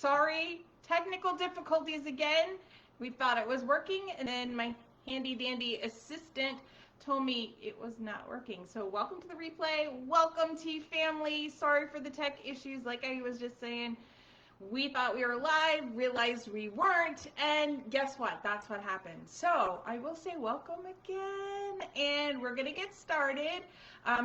sorry, technical difficulties again. We thought it was working, and then my handy dandy assistant told me it was not working. So welcome to the replay. Welcome, Tea family. Sorry for the tech issues, like I was just saying. We thought we were live, realized we weren't, and guess what? That's what happened. So I will say welcome again, and we're going to get started.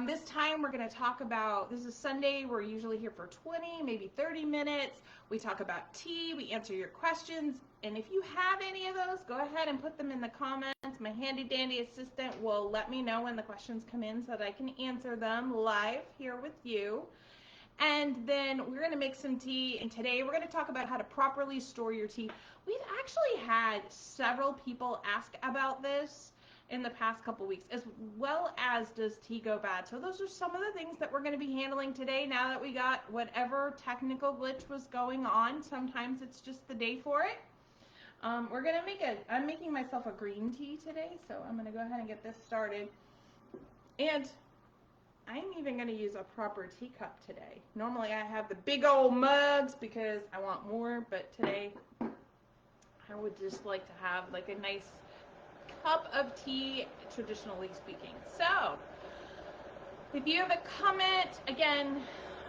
This time we're going to talk about, this is Sunday, we're usually here for 20, maybe 30 minutes. We talk about tea, we answer your questions, and if you have any of those, go ahead and put them in the comments. My handy dandy assistant will let me know when the questions come in so that I can answer them live here with you. And then we're going to make some tea, and today we're going to talk about how to properly store your tea. We've actually had several people ask about this in the past couple weeks, as well as does tea go bad. So those are some of the things that we're going to be handling today now that we got whatever technical glitch was going on. Sometimes it's just the day for it. We're going to I'm making myself a green tea today, so I'm going to go ahead and get this started. And I'm even going to use a proper teacup today. Normally I have the big old mugs because I want more, but today I would just like to have like a nice cup of tea, traditionally speaking. So if you have a comment, again,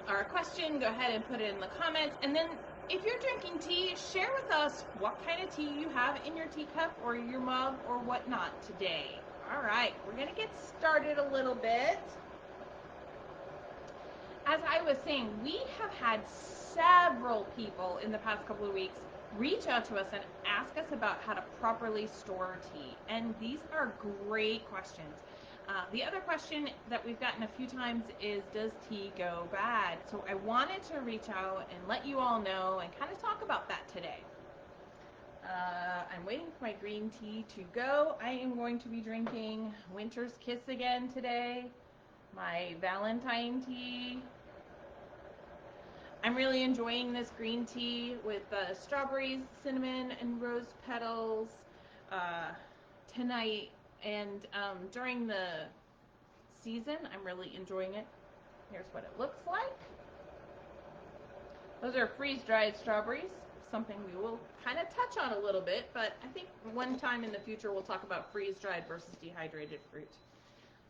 or a question, go ahead and put it in the comments. And then if you're drinking tea, share with us what kind of tea you have in your teacup or your mug or whatnot today. All right, we're going to get started a little bit. As I was saying, we have had several people in the past couple of weeks reach out to us and ask us about how to properly store tea. And these are great questions. The other question that we've gotten a few times is, does tea go bad? So I wanted to reach out and let you all know and kind of talk about that today. I'm waiting for my green tea to go. I am going to be drinking Winter's Kiss again today. My Valentine tea. I'm really enjoying this green tea with strawberries, cinnamon, and rose petals tonight. And during the season, I'm really enjoying it. Here's what it looks like. Those are freeze-dried strawberries, something we will kind of touch on a little bit, but I think one time in the future we'll talk about freeze-dried versus dehydrated fruit.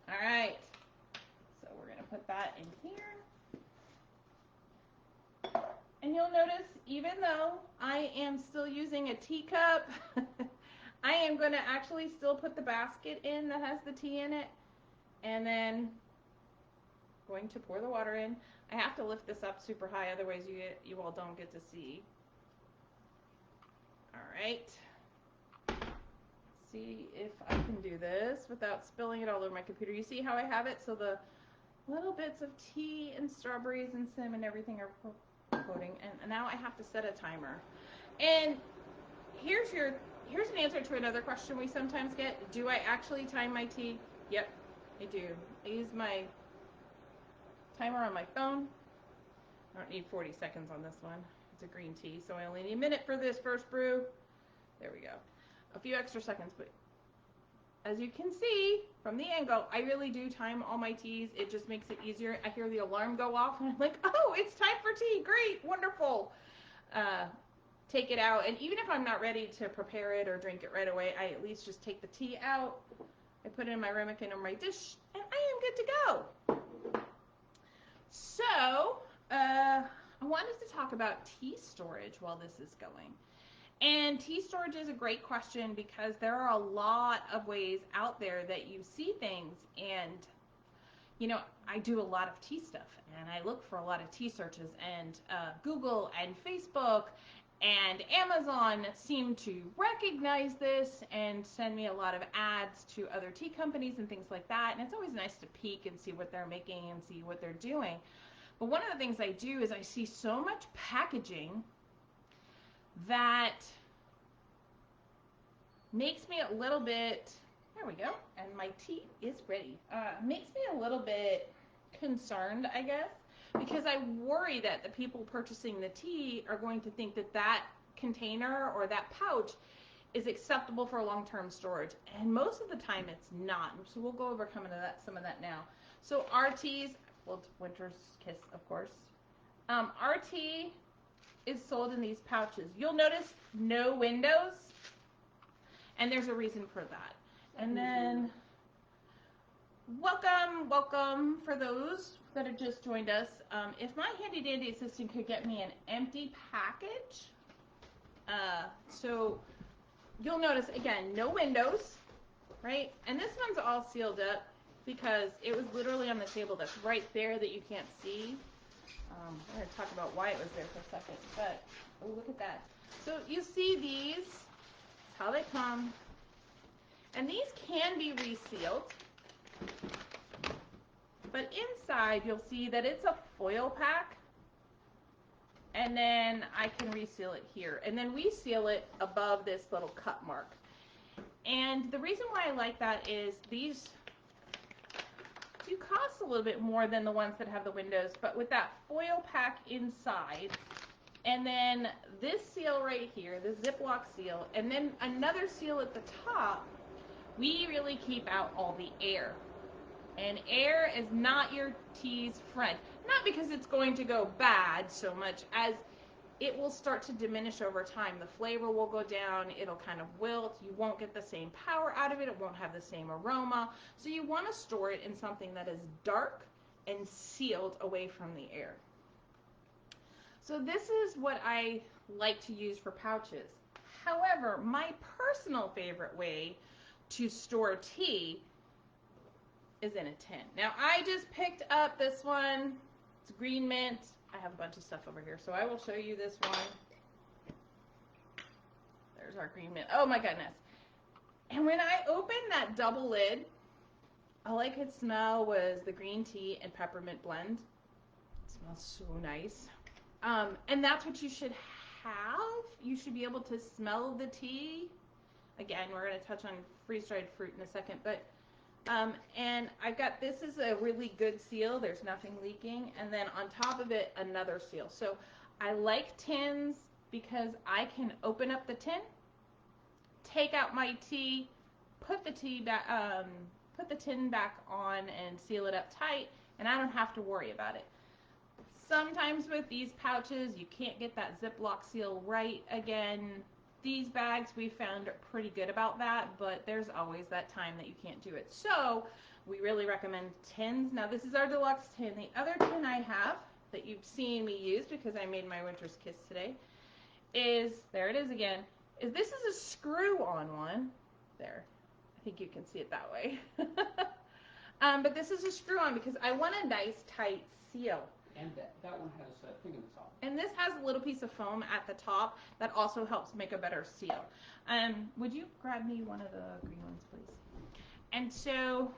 All right. We're going to put that in here. And you'll notice, even though I am still using a teacup, I am going to actually still put the basket in that has the tea in it. And then going to pour the water in. I have to lift this up super high, otherwise you all don't get to see. All right. See if I can do this without spilling it all over my computer. You see how I have it? So the little bits of tea and strawberries and cinnamon and everything are coating, and now I have to set a timer. And here's an answer to another question we sometimes get. Do I actually time my tea? Yep, I do. I use my timer on my phone. I don't need 40 seconds on this one. It's a green tea, so I only need a minute for this first brew. There we go. A few extra seconds, but as you can see from the angle, I really do time all my teas. It just makes it easier. I hear the alarm go off and I'm like, oh, it's time for tea. Great, wonderful. Take it out. And even if I'm not ready to prepare it or drink it right away, I at least just take the tea out. I put it in my ramekin or my dish, and I am good to go. So I wanted to talk about tea storage while this is going. And tea storage is a great question because there are a lot of ways out there that you see things. And, you know, I do a lot of tea stuff and I look for a lot of tea searches, and Google and Facebook and Amazon seem to recognize this and send me a lot of ads to other tea companies and things like that. And it's always nice to peek and see what they're making and see what they're doing. But one of the things I do is I see so much packaging that makes me a little bit, there we go, and my tea is ready. Makes me a little bit concerned, I guess, because I worry that the people purchasing the tea are going to think that that container or that pouch is acceptable for long-term storage, and most of the time it's not. So we'll go over some of that now. So our teas, well, Winter's Kiss, of course. Our tea is sold in these pouches. You'll notice no windows, and there's a reason for that. And then welcome for those that have just joined us. If my handy dandy assistant could get me an empty package, so you'll notice again, no windows, right? And this one's all sealed up because it was literally on the table that's right there that you can't see. We're going to talk about why it was there for a second, but oh, look at that. So you see these, how they come, and these can be resealed, but inside you'll see that it's a foil pack, and then I can reseal it here, and then we seal it above this little cut mark. And the reason why I like that is these do cost a little bit more than the ones that have the windows, but with that foil pack inside, and then this seal right here, the Ziploc seal, and then another seal at the top, we really keep out all the air. And air is not your tea's friend. Not because it's going to go bad so much as it will start to diminish over time. The flavor will go down, it'll kind of wilt, you won't get the same power out of it, it won't have the same aroma. So you want to store it in something that is dark and sealed away from the air. So this is what I like to use for pouches. However, my personal favorite way to store tea is in a tin. Now I just picked up this one, it's green mint. I have a bunch of stuff over here, so I will show you this one. There's our green mint. Oh my goodness. And when I opened that double lid, all I could smell was the green tea and peppermint blend. It smells so nice. And that's what you should have. You should be able to smell the tea. Again, we're going to touch on freeze-dried fruit in a second, but and I've got, this is a really good seal, there's nothing leaking, and then on top of it another seal. So I like tins because I can open up the tin, take out my tea, put the tea back, put the tin back on and seal it up tight, and I don't have to worry about it. Sometimes with these pouches you can't get that Ziploc seal right. Again, these bags we found are pretty good about that, but there's always that time that you can't do it. So we really recommend tins. Now this is our deluxe tin. The other tin I have that you've seen me use because I made my winter's kiss today is, there it is again, is this is a screw-on one. There, I think you can see it that way. But this is a screw-on because I want a nice tight seal. And that one has a thing in the top. And this has a little piece of foam at the top that also helps make a better seal. Would you grab me one of the green ones, please? And so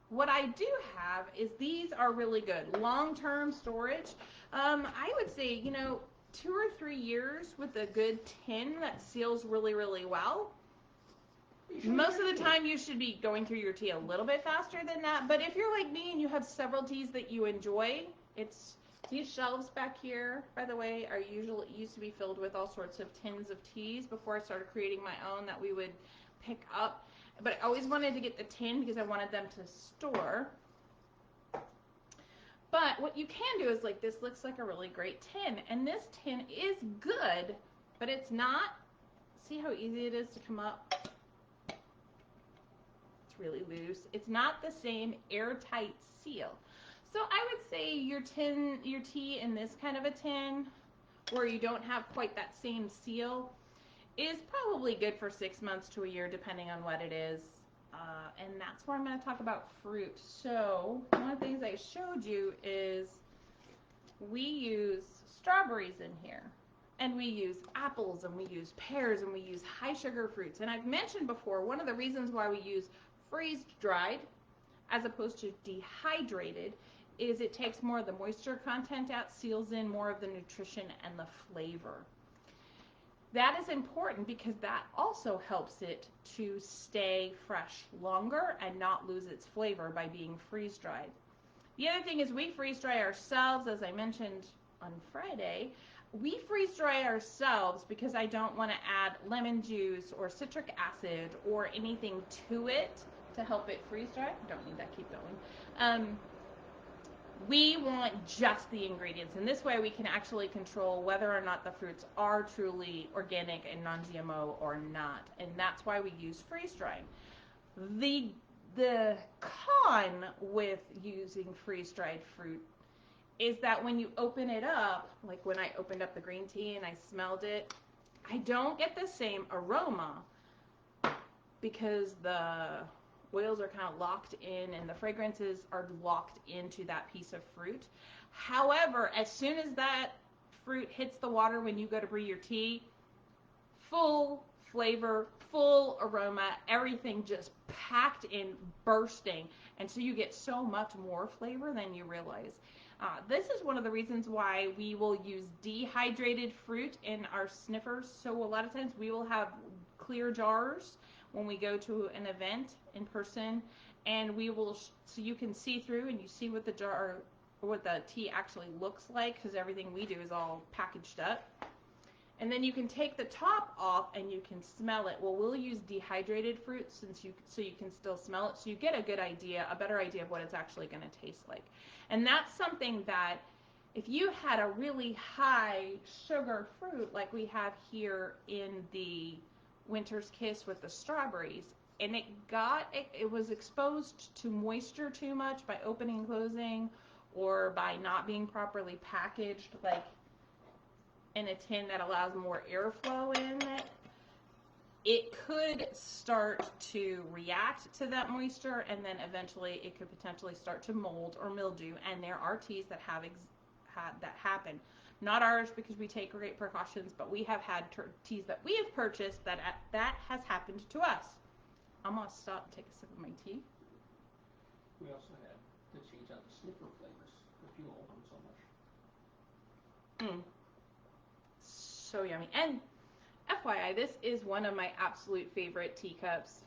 what I do have is these are really good. Long-term storage. I would say, 2 or 3 years with a good tin that seals really, really well. Most of the time you should be going through your tea a little bit faster than that, but if you're like me and you have several teas that you enjoy, these shelves back here, by the way, used to be filled with all sorts of tins of teas before I started creating my own that we would pick up. But I always wanted to get the tin because I wanted them to store. But what you can do is, like, this looks like a really great tin, and this tin is good, but it's not, see how easy it is to come up? It's really loose. It's not the same airtight seal. So I would say your tea in this kind of a tin, where you don't have quite that same seal, is probably good for 6 months to a year, depending on what it is. And that's where I'm going to talk about fruit. So one of the things I showed you is we use strawberries in here, and we use apples, and we use pears, and we use high sugar fruits. And I've mentioned before, one of the reasons why we use freeze-dried as opposed to dehydrated is it takes more of the moisture content out, seals in more of the nutrition and the flavor. That is important because that also helps it to stay fresh longer and not lose its flavor by being freeze-dried. The other thing is we freeze-dry ourselves, as I mentioned on Friday. We freeze-dry ourselves because I don't want to add lemon juice or citric acid or anything to it to help it freeze-dry. Don't need that, keep going. We want just the ingredients, and this way we can actually control whether or not the fruits are truly organic and non-GMO or not, and that's why we use freeze drying. The con with using freeze dried fruit is that when you open it up, like when I opened up the green tea and I smelled it, I don't get the same aroma because the oils are kind of locked in and the fragrances are locked into that piece of fruit. However, as soon as that fruit hits the water when you go to brew your tea, full flavor, full aroma, everything just packed in, bursting, and so you get so much more flavor than you realize. This is one of the reasons why we will use dehydrated fruit in our sniffers. So a lot of times we will have clear jars when we go to an event in person, and we will so you can see through and you see what the jar or what the tea actually looks like, because everything we do is all packaged up. And then you can take the top off and you can smell it. Well, we'll use dehydrated fruit so you can still smell it, so you get a good idea, a better idea of what it's actually going to taste like. And that's something that if you had a really high sugar fruit like we have here in the Winter's Kiss with the strawberries, and it was exposed to moisture too much by opening and closing, or by not being properly packaged, like in a tin that allows more airflow in it could start to react to that moisture, and then eventually it could potentially start to mold or mildew. And there are teas that have had that happen. Not ours, because we take great precautions, but we have had teas that we have purchased that has happened to us. I'm gonna stop and take a sip of my tea. We also had to change out the sniffer flavors if you open so much. So yummy. And FYI, this is one of my absolute favorite teacups.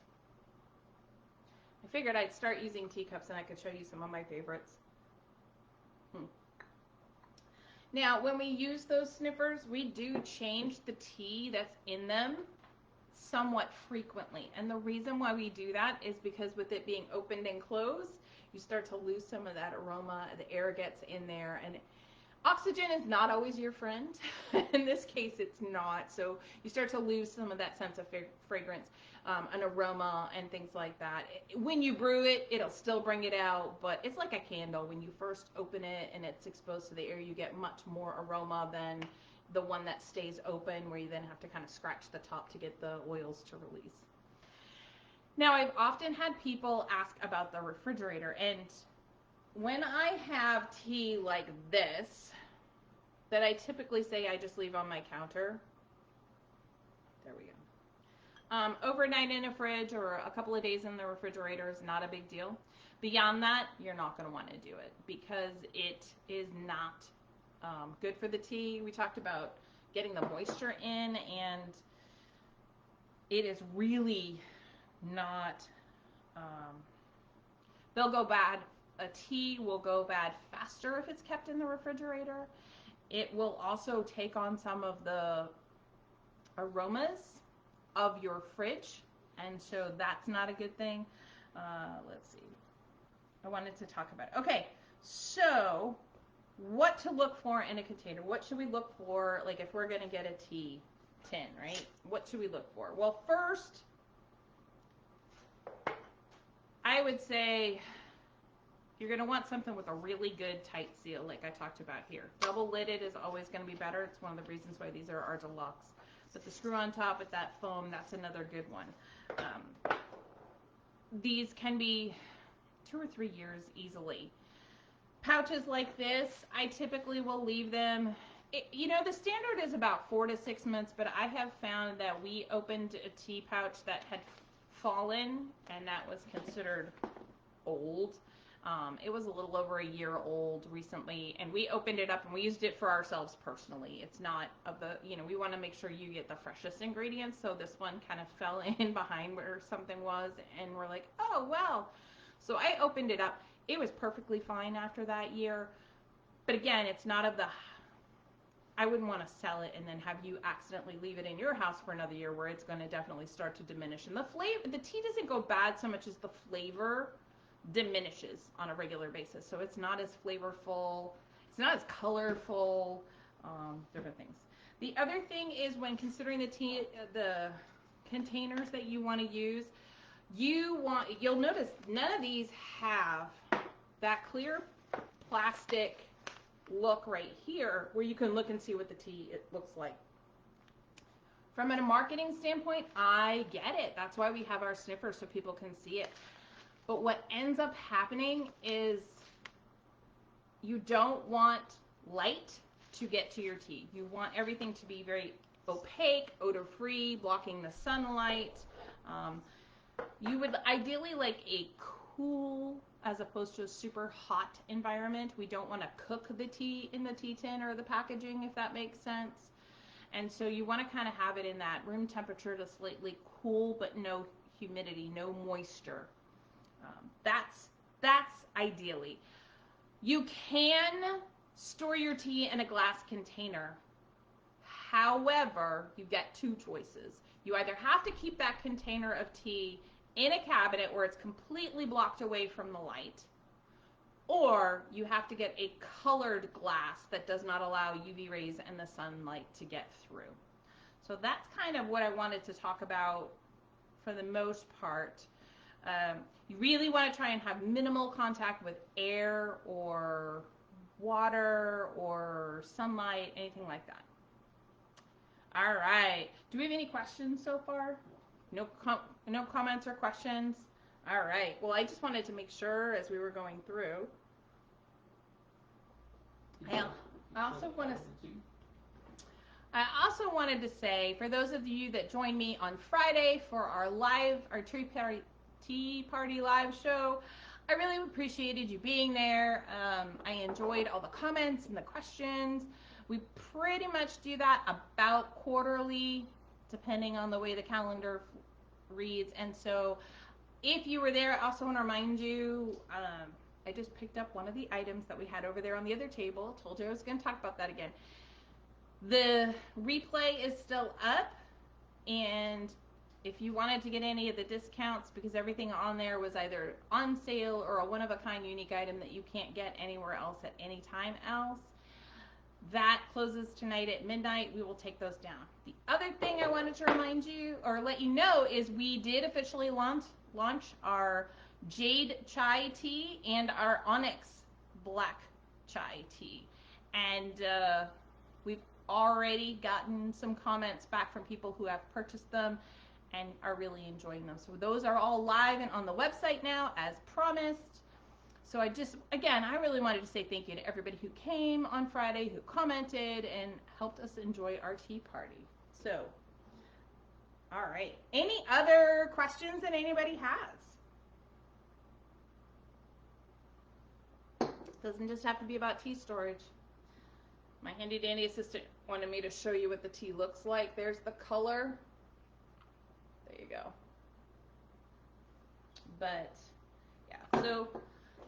I figured I'd start using teacups and I could show you some of my favorites. Now, when we use those sniffers, we do change the tea that's in them somewhat frequently. And the reason why we do that is because with it being opened and closed, you start to lose some of that aroma, the air gets in there, and oxygen is not always your friend. In this case, it's not. So you start to lose some of that sense of fragrance, an aroma, and things like that. When you brew it, it'll still bring it out, but it's like a candle. When you first open it and it's exposed to the air, you get much more aroma than the one that stays open, where you then have to kind of scratch the top to get the oils to release. Now, I've often had people ask about the refrigerator, and when I have tea like this, that I typically say I just leave on my counter. There we go. Overnight in a fridge or a couple of days in the refrigerator is not a big deal. Beyond that, you're not going to want to do it because it is not good for the tea. We talked about getting the moisture in, and it is really not, they'll go bad. A tea will go bad faster if it's kept in the refrigerator. It will also take on some of the aromas of your fridge, and so that's not a good thing. Let's see. I wanted to talk about it. Okay, so what to look for in a container. What should we look for, like if we're going to get a tea tin, right? What should we look for? Well, first, I would say you're going to want something with a really good tight seal, like I talked about here. Double lidded is always going to be better. It's one of the reasons why these are our deluxe. But the screw on top with that foam, that's another good one. These can be 2 or 3 years easily. Pouches like this, I typically will leave them. The standard is about 4 to 6 months, but I have found that we opened a tea pouch that had fallen, and that was considered old. It was a little over a year old recently, and we opened it up and we used it for ourselves personally. It's not of the, we want to make sure you get the freshest ingredients. So this one kind of fell in behind where something was, and we're like, oh, well. So I opened it up. It was perfectly fine after that year. But again, it's not of the, I wouldn't want to sell it and then have you accidentally leave it in your house for another year, where it's going to definitely start to diminish. And the tea doesn't go bad so much as the flavor diminishes on a regular basis. So it's not as flavorful, it's not as colorful, different things. The other thing is when considering the containers that you want to use, you'll notice none of these have that clear plastic look right here where you can look and see what the tea it looks like. From a marketing standpoint, I get it. That's why we have our sniffer so people can see it. But what ends up happening is you don't want light to get to your tea. You want everything to be very opaque, odor-free, blocking the sunlight. You would ideally like a cool as opposed to a super hot environment. We don't want to cook the tea in the tea tin or the packaging, if that makes sense. And so you want to kind of have it in that room temperature to slightly cool, but no humidity, no moisture. That's ideally. You can store your tea in a glass container. However, you get two choices. You either have to keep that container of tea in a cabinet where it's completely blocked away from the light, or you have to get a colored glass that does not allow UV rays and the sunlight to get through. So that's kind of what I wanted to talk about for the most part. You really want to try and have minimal contact with air or water or sunlight, anything like that. All right. Do we have any questions so far? No comments or questions? All right. Well, I just wanted to make sure as we were going through. I also wanted to say, for those of you that joined me on Friday for our tea party live show, I really appreciated you being there. I enjoyed all the comments and the questions. We pretty much do that about quarterly, depending on the way the calendar reads. And so if you were there, I also want to remind you, I just picked up one of the items that we had over there on the other table. Told you I was going to talk about that again. The replay is still up, and if you wanted to get any of the discounts, because everything on there was either on sale or a one-of-a-kind unique item that you can't get anywhere else at any time else, that closes tonight at midnight. We will take those down. The other thing I wanted to remind you or let you know is we did officially launch our Jade Chai tea and our Onyx Black Chai tea. And we've already gotten some comments back from people who have purchased them and are really enjoying them. So those are all live and on the website now as promised. So I really wanted to say thank you to everybody who came on Friday, who commented and helped us enjoy our tea party. So, all right. Any other questions that anybody has? Doesn't just have to be about tea storage. My handy dandy assistant wanted me to show you what the tea looks like. There's the color. There you go. But yeah, so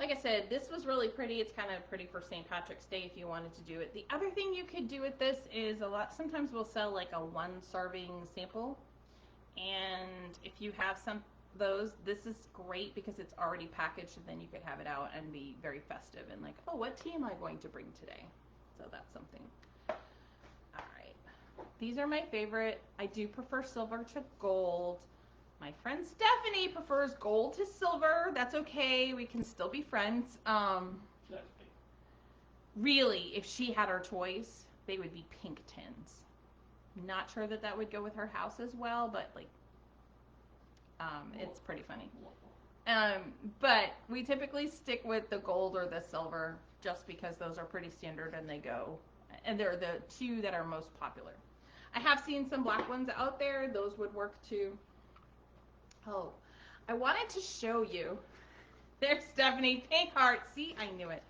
like I said, this was really pretty. It's kind of pretty for St. Patrick's Day if you wanted to do it. The other thing you could do with this is sometimes we'll sell like a 1 serving sample. And if you have some of those, this is great because it's already packaged, and then you could have it out and be very festive and like, oh, what tea am I going to bring today? So that's something. All right. These are my favorite. I do prefer silver to gold. My friend Stephanie prefers gold to silver. That's okay. We can still be friends. Really, if she had her choice, they would be pink tins. Not sure that would go with her house as well, but like, it's pretty funny. But we typically stick with the gold or the silver just because those are pretty standard and they go, and they're the two that are most popular. I have seen some black ones out there. Those would work too. Oh, I wanted to show you. There's Stephanie, pink heart. See, I knew it.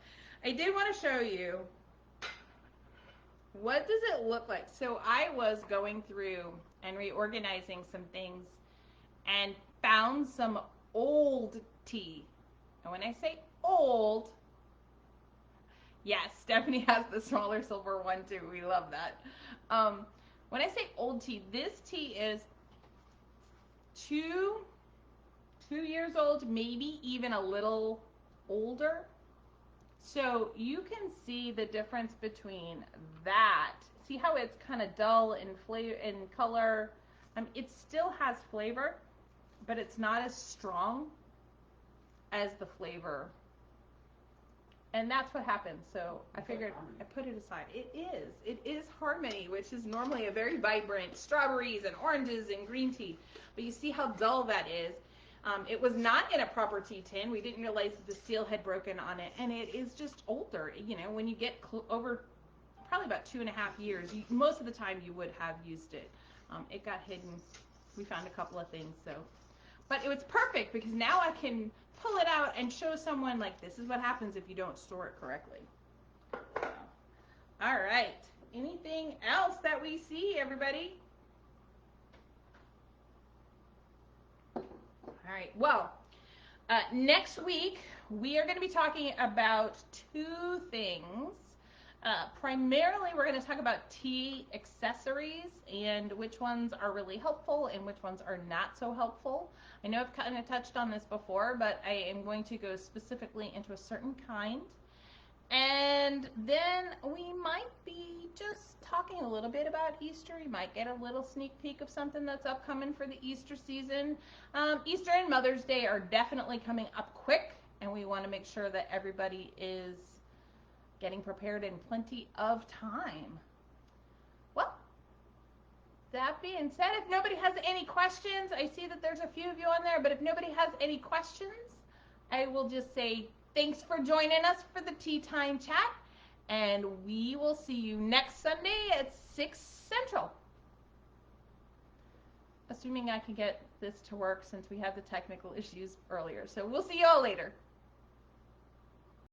I did want to show you. What does it look like? So I was going through and reorganizing some things and found some old tea. And when I say old, yes, Stephanie has the smaller silver one too. We love that. When I say old tea, this tea is 2 2 years old, maybe even a little older. So you can see the difference between that. See how it's kind of dull in flavor, in color. It still has flavor, but it's not as strong as the flavor. And that's what happened. So I figured I put it aside. It is Harmony, which is normally a very vibrant strawberries and oranges and green tea. But you see how dull that is. It was not in a proper tea tin. We didn't realize that the seal had broken on it, and it is just older. You know, when you get over probably about 2.5 years, most of the time you would have used it. It got hidden. We found a couple of things, so. But it was perfect because now I can pull it out and show someone, like, this is what happens if you don't store it correctly. So, all right. Anything else that we see, everybody? All right. Well, next week we are going to be talking about 2 things. Primarily, we're going to talk about tea accessories and which ones are really helpful and which ones are not so helpful. I know I've kind of touched on this before, but I am going to go specifically into a certain kind. And then we might be just talking a little bit about Easter. You might get a little sneak peek of something that's upcoming for the Easter season. Easter and Mother's Day are definitely coming up quick, and we want to make sure that everybody is getting prepared in plenty of time. Well, that being said, if nobody has any questions, I see that there's a few of you on there, but if nobody has any questions, I will just say thanks for joining us for the Tea Time Chat, and we will see you next Sunday at 6 Central. Assuming I can get this to work since we had the technical issues earlier. So we'll see you all later.